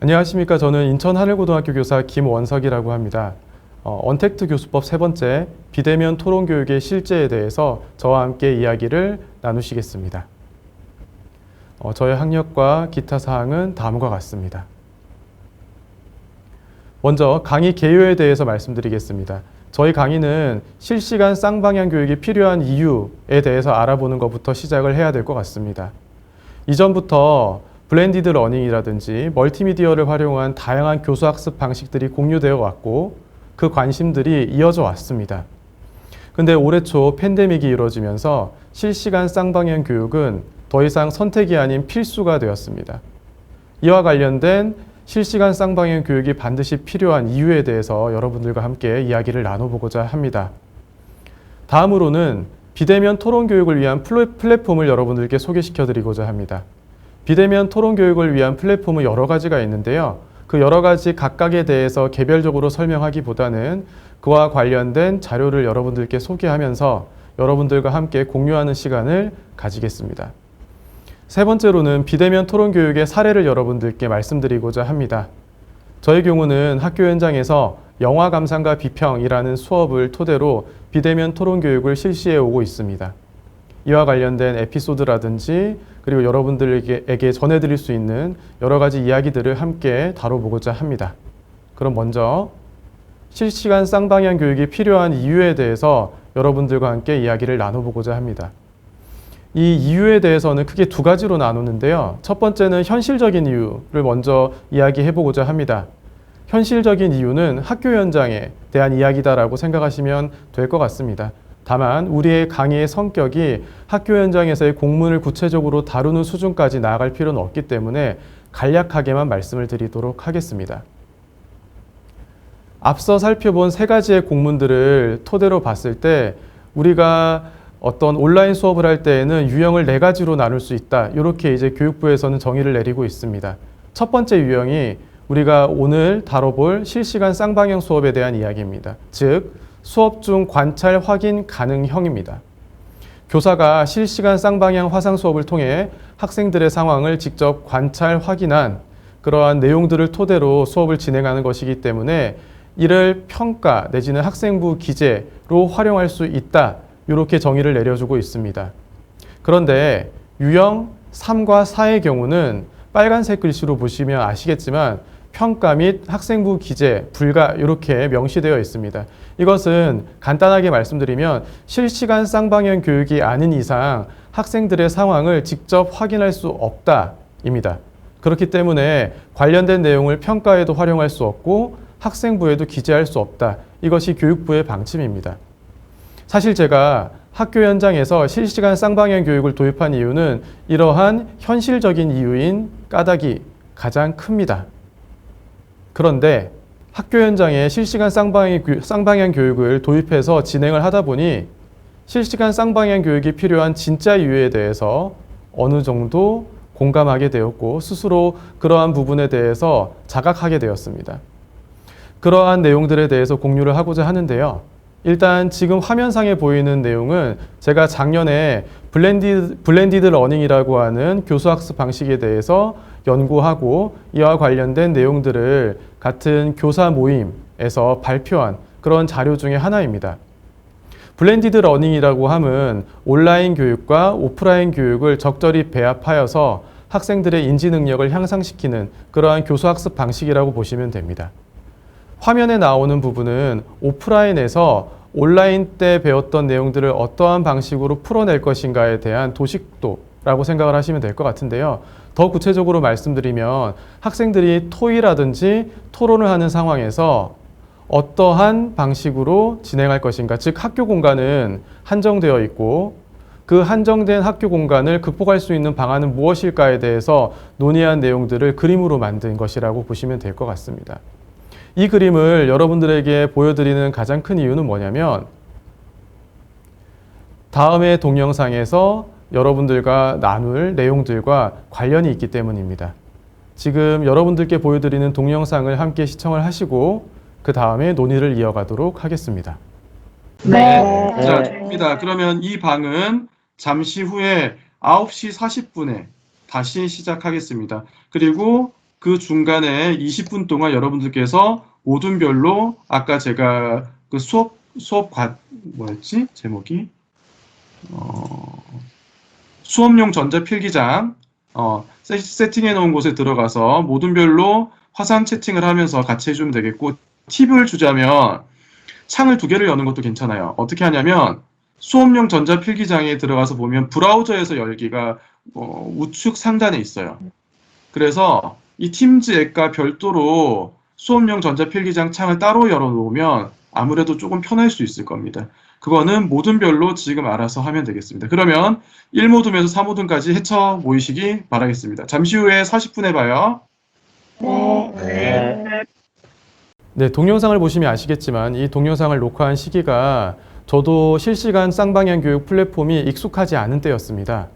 안녕하십니까. 저는 인천 하늘고등학교 교사 김원석이라고 합니다. 언택트 교수법 세 번째 비대면 토론 교육의 실제에 대해서 저와 함께 이야기를 나누시겠습니다. 저의 학력과 기타 사항은 다음과 같습니다. 먼저 강의 개요에 대해서 말씀드리겠습니다. 저희 강의는 실시간 쌍방향 교육이 필요한 이유에 대해서 알아보는 것부터 시작을 해야 될 것 같습니다. 이전부터 블렌디드 러닝이라든지 멀티미디어를 활용한 다양한 교수학습 방식들이 공유되어 왔고 그 관심들이 이어져 왔습니다. 근데 올해 초 팬데믹이 이루어지면서 실시간 쌍방향 교육은 더 이상 선택이 아닌 필수가 되었습니다. 이와 관련된 실시간 쌍방향 교육이 반드시 필요한 이유에 대해서 여러분들과 함께 이야기를 나눠보고자 합니다. 다음으로는 비대면 토론 교육을 위한 플랫폼을 여러분들께 소개시켜 드리고자 합니다. 비대면 토론 교육을 위한 플랫폼은 여러 가지가 있는데요. 그 여러 가지 각각에 대해서 개별적으로 설명하기보다는 그와 관련된 자료를 여러분들께 소개하면서 여러분들과 함께 공유하는 시간을 가지겠습니다. 세 번째로는 비대면 토론 교육의 사례를 여러분들께 말씀드리고자 합니다. 저의 경우는 학교 현장에서 영화 감상과 비평이라는 수업을 토대로 비대면 토론 교육을 실시해 오고 있습니다. 이와 관련된 에피소드라든지 그리고 여러분들에게 전해드릴 수 있는 여러 가지 이야기들을 함께 다뤄보고자 합니다. 그럼 먼저 실시간 쌍방향 교육이 필요한 이유에 대해서 여러분들과 함께 이야기를 나눠보고자 합니다. 이 이유에 대해서는 크게 두 가지로 나누는데요. 첫 번째는 현실적인 이유를 먼저 이야기해보고자 합니다. 현실적인 이유는 학교 현장에 대한 이야기다라고 생각하시면 될 것 같습니다. 다만 우리의 강의의 성격이 학교 현장에서의 공문을 구체적으로 다루는 수준까지 나아갈 필요는 없기 때문에 간략하게만 말씀을 드리도록 하겠습니다. 앞서 살펴본 세 가지의 공문들을 토대로 봤을 때 우리가 어떤 온라인 수업을 할 때에는 유형을 네 가지로 나눌 수 있다. 이렇게 이제 교육부에서는 정의를 내리고 있습니다. 첫 번째 유형이 우리가 오늘 다뤄볼 실시간 쌍방향 수업에 대한 이야기입니다. 즉, 수업 중 관찰 확인 가능형입니다. 교사가 실시간 쌍방향 화상 수업을 통해 학생들의 상황을 직접 관찰 확인한 그러한 내용들을 토대로 수업을 진행하는 것이기 때문에 이를 평가 내지는 학생부 기재로 활용할 수 있다. 이렇게 정의를 내려주고 있습니다. 그런데 유형 3과 4의 경우는 빨간색 글씨로 보시면 아시겠지만 평가 및 학생부 기재 불가 이렇게 명시되어 있습니다. 이것은 간단하게 말씀드리면 실시간 쌍방향 교육이 아닌 이상 학생들의 상황을 직접 확인할 수 없다입니다. 그렇기 때문에 관련된 내용을 평가에도 활용할 수 없고 학생부에도 기재할 수 없다. 이것이 교육부의 방침입니다. 사실 제가 학교 현장에서 실시간 쌍방향 교육을 도입한 이유는 이러한 현실적인 이유인 까닭이 가장 큽니다. 그런데 학교 현장에 실시간 쌍방향 교육을 도입해서 진행을 하다 보니 실시간 쌍방향 교육이 필요한 진짜 이유에 대해서 어느 정도 공감하게 되었고 스스로 그러한 부분에 대해서 자각하게 되었습니다. 그러한 내용들에 대해서 공유를 하고자 하는데요. 일단 지금 화면상에 보이는 내용은 제가 작년에 블렌디드 러닝이라고 하는 교수학습 방식에 대해서 연구하고 이와 관련된 내용들을 같은 교사 모임에서 발표한 그런 자료 중에 하나입니다. 블렌디드 러닝이라고 함은 온라인 교육과 오프라인 교육을 적절히 배합하여서 학생들의 인지 능력을 향상시키는 그러한 교수학습 방식이라고 보시면 됩니다. 화면에 나오는 부분은 오프라인에서 온라인 때 배웠던 내용들을 어떠한 방식으로 풀어낼 것인가에 대한 도식도라고 생각을 하시면 될 것 같은데요. 더 구체적으로 말씀드리면 학생들이 토의라든지 토론을 하는 상황에서 어떠한 방식으로 진행할 것인가, 즉 학교 공간은 한정되어 있고 그 한정된 학교 공간을 극복할 수 있는 방안은 무엇일까에 대해서 논의한 내용들을 그림으로 만든 것이라고 보시면 될 것 같습니다. 이 그림을 여러분들에게 보여드리는 가장 큰 이유는 뭐냐면 다음의 동영상에서 여러분들과 나눌 내용들과 관련이 있기 때문입니다. 지금 여러분들께 보여드리는 동영상을 함께 시청을 하시고 그 다음에 논의를 이어가도록 하겠습니다. 네. 자, 좋습니다. 그러면 이 방은 잠시 후에 9시 40분에 다시 시작하겠습니다. 그리고 그 중간에 20분 동안 여러분들께서 모둠별로 아까 제가 그 뭐였지? 제목이? 수업용 전자필기장 세팅해 놓은 곳에 들어가서 모둠별로 화상 채팅을 하면서 같이 해주면 되겠고, 팁을 주자면 창을 2개를 여는 것도 괜찮아요. 어떻게 하냐면 수업용 전자필기장에 들어가서 보면 브라우저에서 열기가 우측 상단에 있어요. 그래서 이 팀즈 앱과 별도로 수업용 전자필기장 창을 따로 열어놓으면 아무래도 조금 편할 수 있을 겁니다. 그거는 모둠별로 지금 알아서 하면 되겠습니다. 그러면 1모둠에서 4모둠까지 헤쳐 모이시기 바라겠습니다. 잠시 후에 40분에 봐요. 네, 동영상을 보시면 아시겠지만 이 동영상을 녹화한 시기가 저도 실시간 쌍방향 교육 플랫폼이 익숙하지 않은 때였습니다.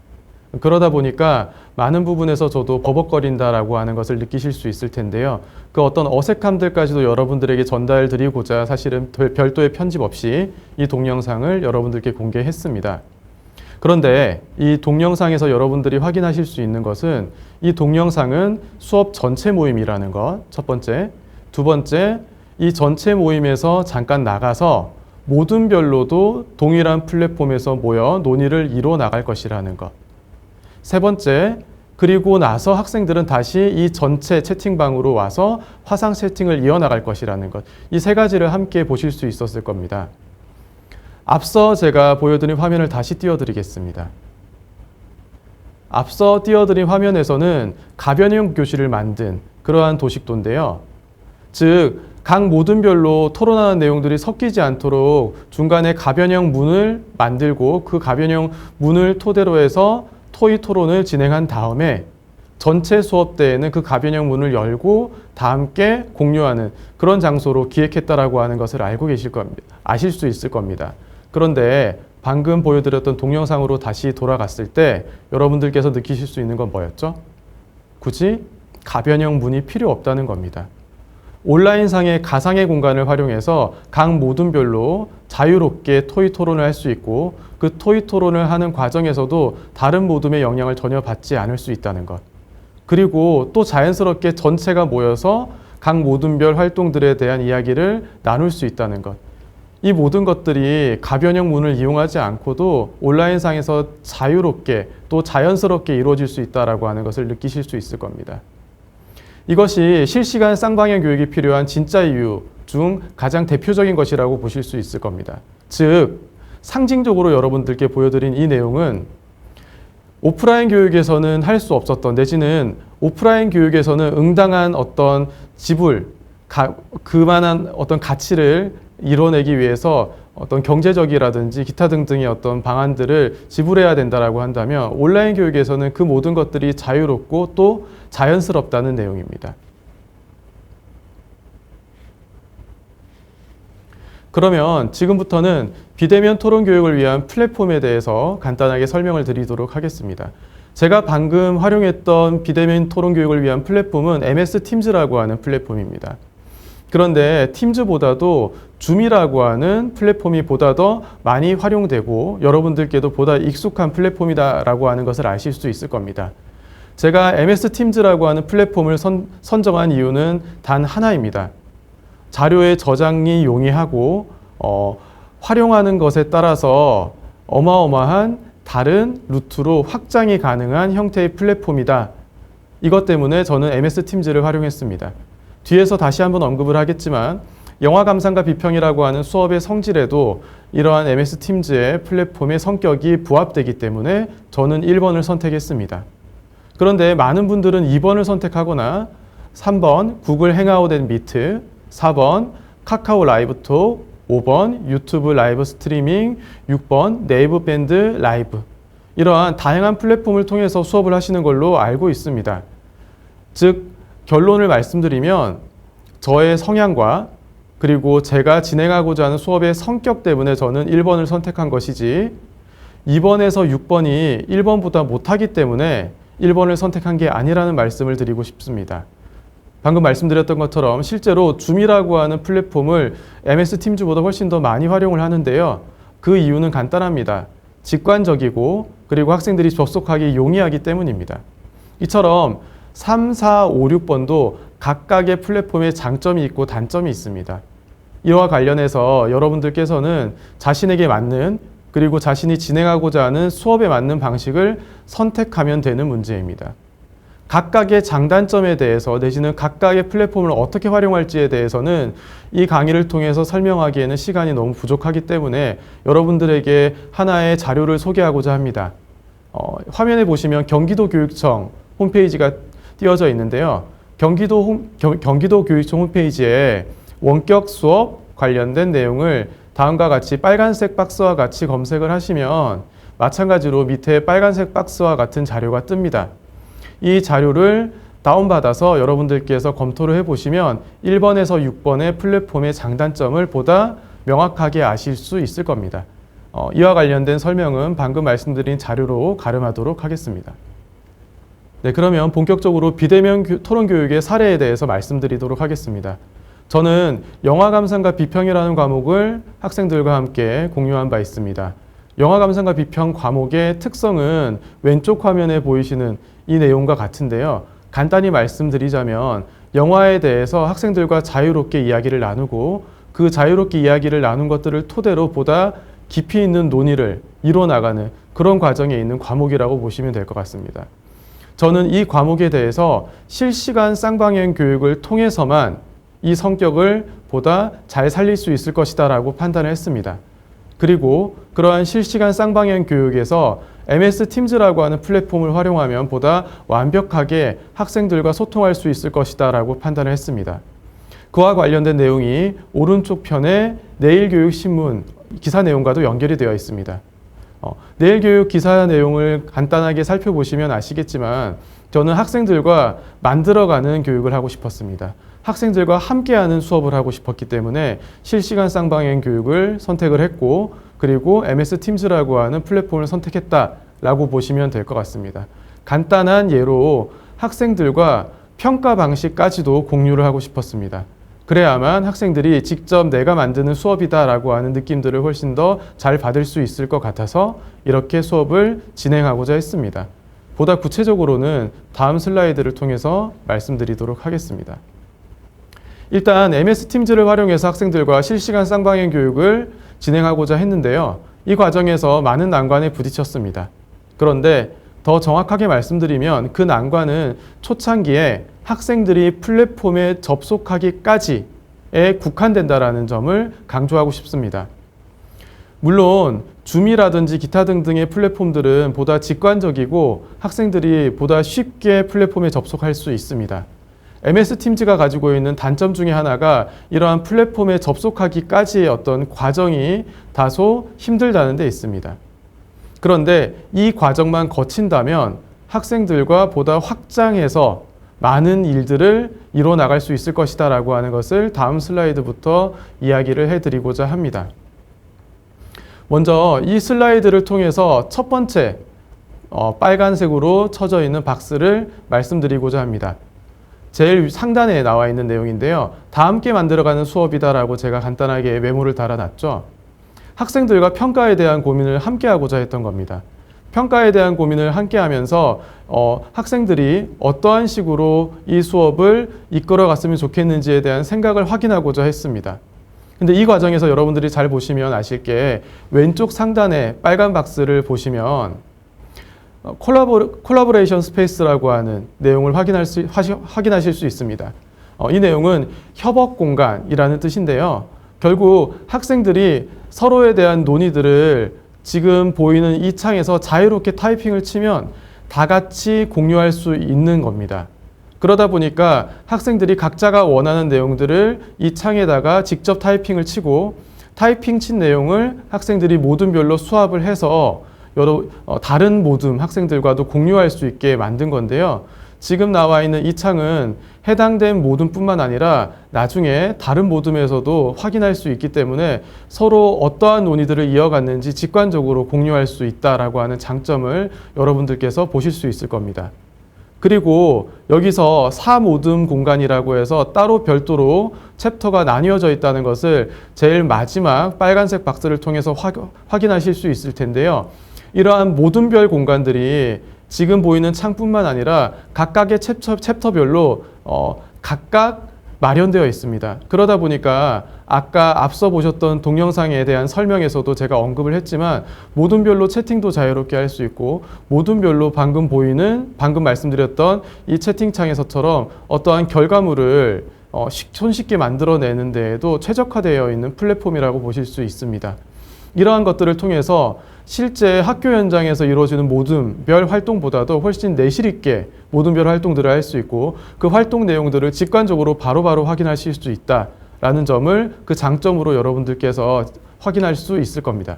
그러다 보니까 많은 부분에서 저도 버벅거린다라고 하는 것을 느끼실 수 있을 텐데요. 그 어떤 어색함들까지도 여러분들에게 전달드리고자 사실은 별도의 편집 없이 이 동영상을 여러분들께 공개했습니다. 그런데 이 동영상에서 여러분들이 확인하실 수 있는 것은 이 동영상은 수업 전체 모임이라는 것, 첫 번째. 두 번째, 이 전체 모임에서 잠깐 나가서 모둠별로도 동일한 플랫폼에서 모여 논의를 이뤄 나갈 것이라는 것. 세 번째, 그리고 나서 학생들은 다시 이 전체 채팅방으로 와서 화상 채팅을 이어나갈 것이라는 것. 이 3가지를 함께 보실 수 있었을 겁니다. 앞서 제가 보여드린 화면을 다시 띄워드리겠습니다. 앞서 띄워드린 화면에서는 가변형 교실을 만든 그러한 도식도인데요. 즉, 각 모둠별로 토론하는 내용들이 섞이지 않도록 중간에 가변형 문을 만들고 그 가변형 문을 토대로 해서 토의 토론을 진행한 다음에 전체 수업 때에는 그 가변형 문을 열고 다 함께 공유하는 그런 장소로 기획했다라고 하는 것을 알고 계실 겁니다. 아실 수 있을 겁니다. 그런데 방금 보여드렸던 동영상으로 다시 돌아갔을 때 여러분들께서 느끼실 수 있는 건 뭐였죠? 굳이 가변형 문이 필요 없다는 겁니다. 온라인상의 가상의 공간을 활용해서 각 모둠별로 자유롭게 토의 토론을 할 수 있고 그 토의 토론을 하는 과정에서도 다른 모둠의 영향을 전혀 받지 않을 수 있다는 것. 그리고 또 자연스럽게 전체가 모여서 각 모둠별 활동들에 대한 이야기를 나눌 수 있다는 것. 이 모든 것들이 가변형 문을 이용하지 않고도 온라인상에서 자유롭게 또 자연스럽게 이루어질 수 있다고 하는 것을 느끼실 수 있을 겁니다. 이것이 실시간 쌍방향 교육이 필요한 진짜 이유 중 가장 대표적인 것이라고 보실 수 있을 겁니다. 즉, 상징적으로 여러분들께 보여드린 이 내용은 오프라인 교육에서는 할 수 없었던 내지는 오프라인 교육에서는 응당한 어떤 지불, 그만한 어떤 가치를 이뤄내기 위해서 어떤 경제적이라든지 기타 등등의 어떤 방안들을 지불해야 된다라고 한다면 온라인 교육에서는 그 모든 것들이 자유롭고 또 자연스럽다는 내용입니다. 그러면 지금부터는 비대면 토론 교육을 위한 플랫폼에 대해서 간단하게 설명을 드리도록 하겠습니다. 제가 방금 활용했던 비대면 토론 교육을 위한 플랫폼은 MS 팀즈라고 하는 플랫폼입니다. 그런데 팀즈보다도 줌이라고 하는 플랫폼이 보다 더 많이 활용되고 여러분들께도 보다 익숙한 플랫폼이다라고 하는 것을 아실 수 있을 겁니다. 제가 MS 팀즈라고 하는 플랫폼을 선정한 이유는 단 하나입니다. 자료의 저장이 용이하고 활용하는 것에 따라서 어마어마한 다른 루트로 확장이 가능한 형태의 플랫폼이다. 이것 때문에 저는 MS 팀즈를 활용했습니다. 뒤에서 다시 한번 언급을 하겠지만 영화 감상과 비평이라고 하는 수업의 성질에도 이러한 MS 팀즈의 플랫폼의 성격이 부합되기 때문에 저는 1번을 선택했습니다. 그런데 많은 분들은 2번을 선택하거나 3번 구글 행아웃 앤 미트, 4번 카카오 라이브톡, 5번 유튜브 라이브 스트리밍, 6번 네이버 밴드 라이브 이러한 다양한 플랫폼을 통해서 수업을 하시는 걸로 알고 있습니다. 즉 결론을 말씀드리면 저의 성향과 그리고 제가 진행하고자 하는 수업의 성격 때문에 저는 1번을 선택한 것이지 2번에서 6번이 1번보다 못하기 때문에 1번을 선택한 게 아니라는 말씀을 드리고 싶습니다. 방금 말씀드렸던 것처럼 실제로 줌이라고 하는 플랫폼을 MS 팀즈보다 훨씬 더 많이 활용을 하는데요. 그 이유는 간단합니다. 직관적이고 그리고 학생들이 접속하기 용이하기 때문입니다. 이처럼 3, 4, 5, 6번도 각각의 플랫폼에 장점이 있고 단점이 있습니다. 이와 관련해서 여러분들께서는 자신에게 맞는 그리고 자신이 진행하고자 하는 수업에 맞는 방식을 선택하면 되는 문제입니다. 각각의 장단점에 대해서 내지는 각각의 플랫폼을 어떻게 활용할지에 대해서는 이 강의를 통해서 설명하기에는 시간이 너무 부족하기 때문에 여러분들에게 하나의 자료를 소개하고자 합니다. 화면에 보시면 경기도교육청 홈페이지가 띄어져 있는데요. 경기도교육청 홈페이지에 원격 수업 관련된 내용을 다음과 같이 빨간색 박스와 같이 검색을 하시면 마찬가지로 밑에 빨간색 박스와 같은 자료가 뜹니다. 이 자료를 다운받아서 여러분들께서 검토를 해보시면 1번에서 6번의 플랫폼의 장단점을 보다 명확하게 아실 수 있을 겁니다. 이와 관련된 설명은 방금 말씀드린 자료로 가름하도록 하겠습니다. 네, 그러면 본격적으로 비대면 토론 교육의 사례에 대해서 말씀드리도록 하겠습니다. 저는 영화 감상과 비평이라는 과목을 학생들과 함께 공유한 바 있습니다. 영화 감상과 비평 과목의 특성은 왼쪽 화면에 보이시는 이 내용과 같은데요. 간단히 말씀드리자면 영화에 대해서 학생들과 자유롭게 이야기를 나누고 그 자유롭게 이야기를 나눈 것들을 토대로 보다 깊이 있는 논의를 이뤄나가는 그런 과정에 있는 과목이라고 보시면 될 것 같습니다. 저는 이 과목에 대해서 실시간 쌍방향 교육을 통해서만 이 성격을 보다 잘 살릴 수 있을 것이다 라고 판단을 했습니다. 그리고 그러한 실시간 쌍방향 교육에서 MS 팀즈라고 하는 플랫폼을 활용하면 보다 완벽하게 학생들과 소통할 수 있을 것이다 라고 판단을 했습니다. 그와 관련된 내용이 오른쪽 편의 내일교육신문 기사 내용과도 연결이 되어 있습니다. 내일교육 기사 내용을 간단하게 살펴보시면 아시겠지만 저는 학생들과 만들어가는 교육을 하고 싶었습니다. 학생들과 함께하는 수업을 하고 싶었기 때문에 실시간 쌍방향 교육을 선택을 했고 그리고 MS 팀즈라고 하는 플랫폼을 선택했다라고 보시면 될 것 같습니다. 간단한 예로 학생들과 평가 방식까지도 공유를 하고 싶었습니다. 그래야만 학생들이 직접 내가 만드는 수업이다라고 하는 느낌들을 훨씬 더 잘 받을 수 있을 것 같아서 이렇게 수업을 진행하고자 했습니다. 보다 구체적으로는 다음 슬라이드를 통해서 말씀드리도록 하겠습니다. 일단 MS 팀즈를 활용해서 학생들과 실시간 쌍방향 교육을 진행하고자 했는데요. 이 과정에서 많은 난관에 부딪혔습니다. 그런데 더 정확하게 말씀드리면 그 난관은 초창기에 학생들이 플랫폼에 접속하기까지에 국한된다라는 점을 강조하고 싶습니다. 물론 줌이라든지 기타 등등의 플랫폼들은 보다 직관적이고 학생들이 보다 쉽게 플랫폼에 접속할 수 있습니다. MS 팀즈가 가지고 있는 단점 중에 하나가 이러한 플랫폼에 접속하기까지의 어떤 과정이 다소 힘들다는 데 있습니다. 그런데 이 과정만 거친다면 학생들과 보다 확장해서 많은 일들을 이뤄나갈 수 있을 것이다 라고 하는 것을 다음 슬라이드부터 이야기를 해드리고자 합니다. 먼저 이 슬라이드를 통해서 첫 번째 빨간색으로 쳐져 있는 박스를 말씀드리고자 합니다. 제일 상단에 나와 있는 내용인데요. 다 함께 만들어가는 수업이다라고 제가 간단하게 메모를 달아놨죠. 학생들과 평가에 대한 고민을 함께 하고자 했던 겁니다. 평가에 대한 고민을 함께 하면서 학생들이 어떠한 식으로 이 수업을 이끌어 갔으면 좋겠는지에 대한 생각을 확인하고자 했습니다. 근데 이 과정에서 여러분들이 잘 보시면 아실 게 왼쪽 상단에 빨간 박스를 보시면 콜라보레이션 스페이스라고 하는 내용을 확인하실 수 있습니다. 이 내용은 협업 공간이라는 뜻인데요. 결국 학생들이 서로에 대한 논의들을 지금 보이는 이 창에서 자유롭게 타이핑을 치면 다 같이 공유할 수 있는 겁니다. 그러다 보니까 학생들이 각자가 원하는 내용들을 이 창에다가 직접 타이핑을 치고 타이핑 친 내용을 학생들이 모둠별로 수합을 해서 다른 모둠 학생들과도 공유할 수 있게 만든 건데요. 지금 나와 있는 이 창은 해당된 모둠뿐만 아니라 나중에 다른 모둠에서도 확인할 수 있기 때문에 서로 어떠한 논의들을 이어갔는지 직관적으로 공유할 수 있다라고 하는 장점을 여러분들께서 보실 수 있을 겁니다. 그리고 여기서 4모둠 공간이라고 해서 따로 별도로 챕터가 나뉘어져 있다는 것을 제일 마지막 빨간색 박스를 통해서 확인하실 수 있을 텐데요. 이러한 모둠별 공간들이 지금 보이는 창뿐만 아니라 각각의 챕터별로 각각 마련되어 있습니다. 그러다 보니까 아까 앞서 보셨던 동영상에 대한 설명에서도 제가 언급을 했지만 모둠별로 채팅도 자유롭게 할 수 있고 모둠별로 방금 말씀드렸던 이 채팅창에서처럼 어떠한 결과물을 손쉽게 만들어내는 데에도 최적화되어 있는 플랫폼이라고 보실 수 있습니다. 이러한 것들을 통해서 실제 학교 현장에서 이루어지는 모둠별 활동보다도 훨씬 내실 있게 모둠별 활동들을 할 수 있고 그 활동 내용들을 직관적으로 바로바로 확인하실 수 있다라는 점을 그 장점으로 여러분들께서 확인할 수 있을 겁니다.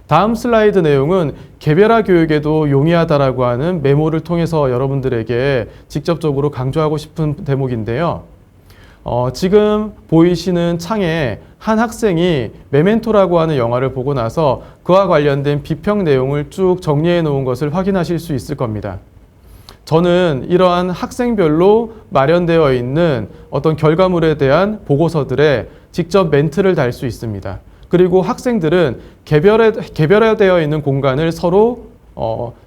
다음 슬라이드 내용은 개별화 교육에도 용이하다라고 하는 메모를 통해서 여러분들에게 직접적으로 강조하고 싶은 대목인데요. 지금 보이시는 창에 한 학생이 메멘토라고 하는 영화를 보고 나서 그와 관련된 비평 내용을 쭉 정리해 놓은 것을 확인하실 수 있을 겁니다. 저는 이러한 학생별로 마련되어 있는 어떤 결과물에 대한 보고서들에 직접 멘트를 달 수 있습니다. 그리고 학생들은 개별화되어 있는 공간을 서로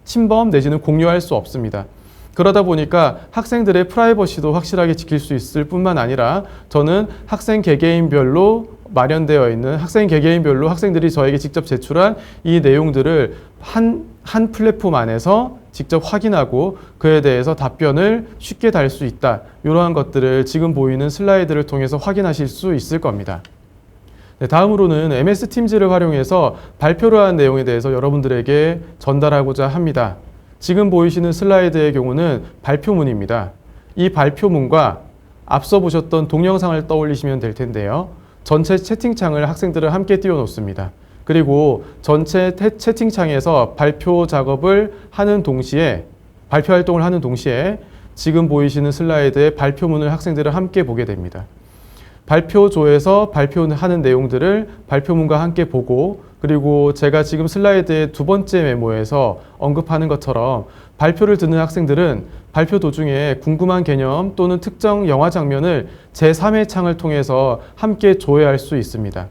침범 내지는 공유할 수 없습니다. 그러다 보니까 학생들의 프라이버시도 확실하게 지킬 수 있을 뿐만 아니라 저는 학생 개개인별로 마련되어 있는 학생 개개인별로 학생들이 저에게 직접 제출한 이 내용들을 한 플랫폼 안에서 직접 확인하고 그에 대해서 답변을 쉽게 달 수 있다. 이러한 것들을 지금 보이는 슬라이드를 통해서 확인하실 수 있을 겁니다. 네, 다음으로는 MS 팀즈를 활용해서 발표를 한 내용에 대해서 여러분들에게 전달하고자 합니다. 지금 보이시는 슬라이드의 경우는 발표문입니다. 이 발표문과 앞서 보셨던 동영상을 떠올리시면 될 텐데요. 전체 채팅창을 학생들은 함께 띄워놓습니다. 그리고 전체 채팅창에서 발표 작업을 하는 동시에 발표 활동을 하는 동시에 지금 보이시는 슬라이드의 발표문을 학생들은 함께 보게 됩니다. 발표조에서 발표하는 내용들을 발표문과 함께 보고 그리고 제가 지금 슬라이드의 두 번째 메모에서 언급하는 것처럼 발표를 듣는 학생들은 발표 도중에 궁금한 개념 또는 특정 영화 장면을 제3의 창을 통해서 함께 조회할 수 있습니다.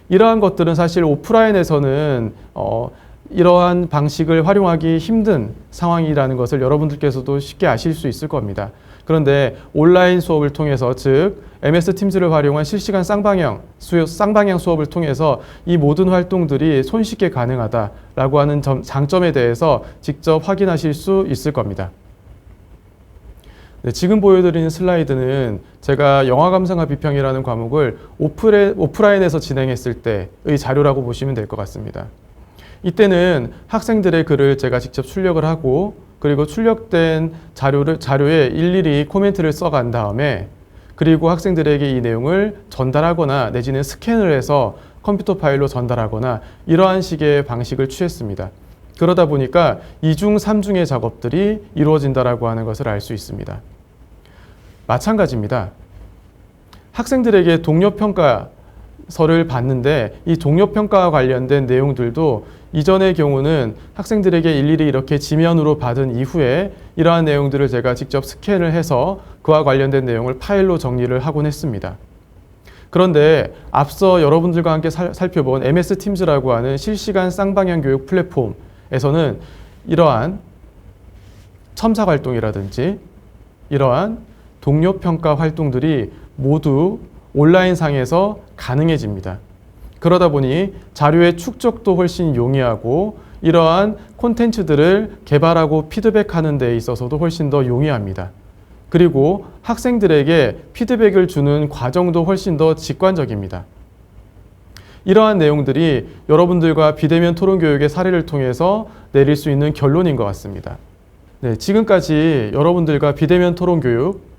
이러한 것들은 사실 오프라인에서는 이러한 방식을 활용하기 힘든 상황이라는 것을 여러분들께서도 쉽게 아실 수 있을 겁니다. 그런데 온라인 수업을 통해서 즉 MS 팀즈를 활용한 실시간 쌍방향 수업을 통해서 이 모든 활동들이 손쉽게 가능하다라고 하는 장점에 대해서 직접 확인하실 수 있을 겁니다. 네, 지금 보여드리는 슬라이드는 제가 영화 감상과 비평이라는 과목을 오프라인에서 진행했을 때의 자료라고 보시면 될 것 같습니다. 이때는 학생들의 글을 제가 직접 출력을 하고 그리고 출력된 자료에 일일이 코멘트를 써간 다음에 그리고 학생들에게 이 내용을 전달하거나 내지는 스캔을 해서 컴퓨터 파일로 전달하거나 이러한 식의 방식을 취했습니다. 그러다 보니까 2중, 3중의 작업들이 이루어진다라고 하는 것을 알 수 있습니다. 마찬가지입니다. 학생들에게 동료평가서를 받는데 이 동료평가와 관련된 내용들도 이전의 경우는 학생들에게 일일이 이렇게 지면으로 받은 이후에 이러한 내용들을 제가 직접 스캔을 해서 그와 관련된 내용을 파일로 정리를 하곤 했습니다. 그런데 앞서 여러분들과 함께 살펴본 MS 팀즈라고 하는 실시간 쌍방향 교육 플랫폼에서는 이러한 첨삭 활동이라든지 이러한 동료 평가 활동들이 모두 온라인상에서 가능해집니다. 그러다 보니 자료의 축적도 훨씬 용이하고 이러한 콘텐츠들을 개발하고 피드백하는 데 있어서도 훨씬 더 용이합니다. 그리고 학생들에게 피드백을 주는 과정도 훨씬 더 직관적입니다. 이러한 내용들이 여러분들과 비대면 토론 교육의 사례를 통해서 내릴 수 있는 결론인 것 같습니다. 네, 지금까지 여러분들과 비대면 토론 교육,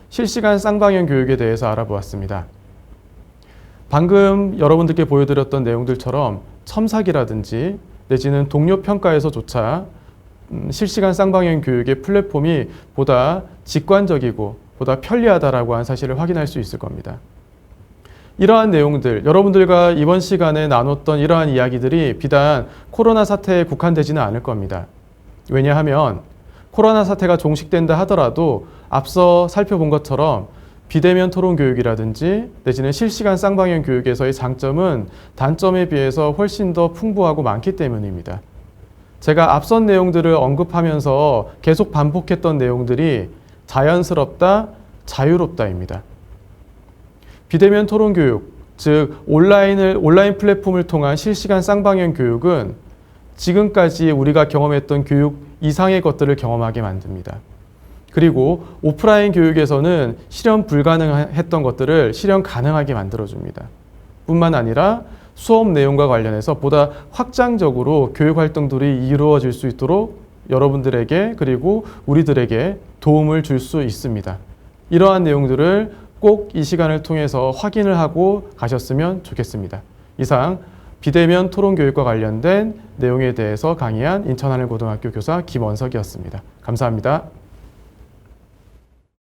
실시간 쌍방향 교육에 대해서 알아보았습니다. 방금 여러분들께 보여드렸던 내용들처럼 첨삭이라든지 내지는 동료 평가에서조차 실시간 쌍방향 교육의 플랫폼이 보다 직관적이고 보다 편리하다라고 하는 사실을 확인할 수 있을 겁니다. 이러한 내용들, 여러분들과 이번 시간에 나눴던 이러한 이야기들이 비단 코로나 사태에 국한되지는 않을 겁니다. 왜냐하면 코로나 사태가 종식된다 하더라도 앞서 살펴본 것처럼 비대면 토론 교육이라든지 내지는 실시간 쌍방향 교육에서의 장점은 단점에 비해서 훨씬 더 풍부하고 많기 때문입니다. 제가 앞선 내용들을 언급하면서 계속 반복했던 내용들이 자연스럽다, 자유롭다입니다. 비대면 토론 교육, 즉 온라인 플랫폼을 통한 실시간 쌍방향 교육은 지금까지 우리가 경험했던 교육 이상의 것들을 경험하게 만듭니다. 그리고 오프라인 교육에서는 실현 불가능했던 것들을 실현 가능하게 만들어줍니다. 뿐만 아니라 수업 내용과 관련해서 보다 확장적으로 교육 활동들이 이루어질 수 있도록 여러분들에게 그리고 우리들에게 도움을 줄 수 있습니다. 이러한 내용들을 꼭 이 시간을 통해서 확인을 하고 가셨으면 좋겠습니다. 이상 비대면 토론 교육과 관련된 내용에 대해서 강의한 인천하늘고등학교 교사 김원석이었습니다. 감사합니다.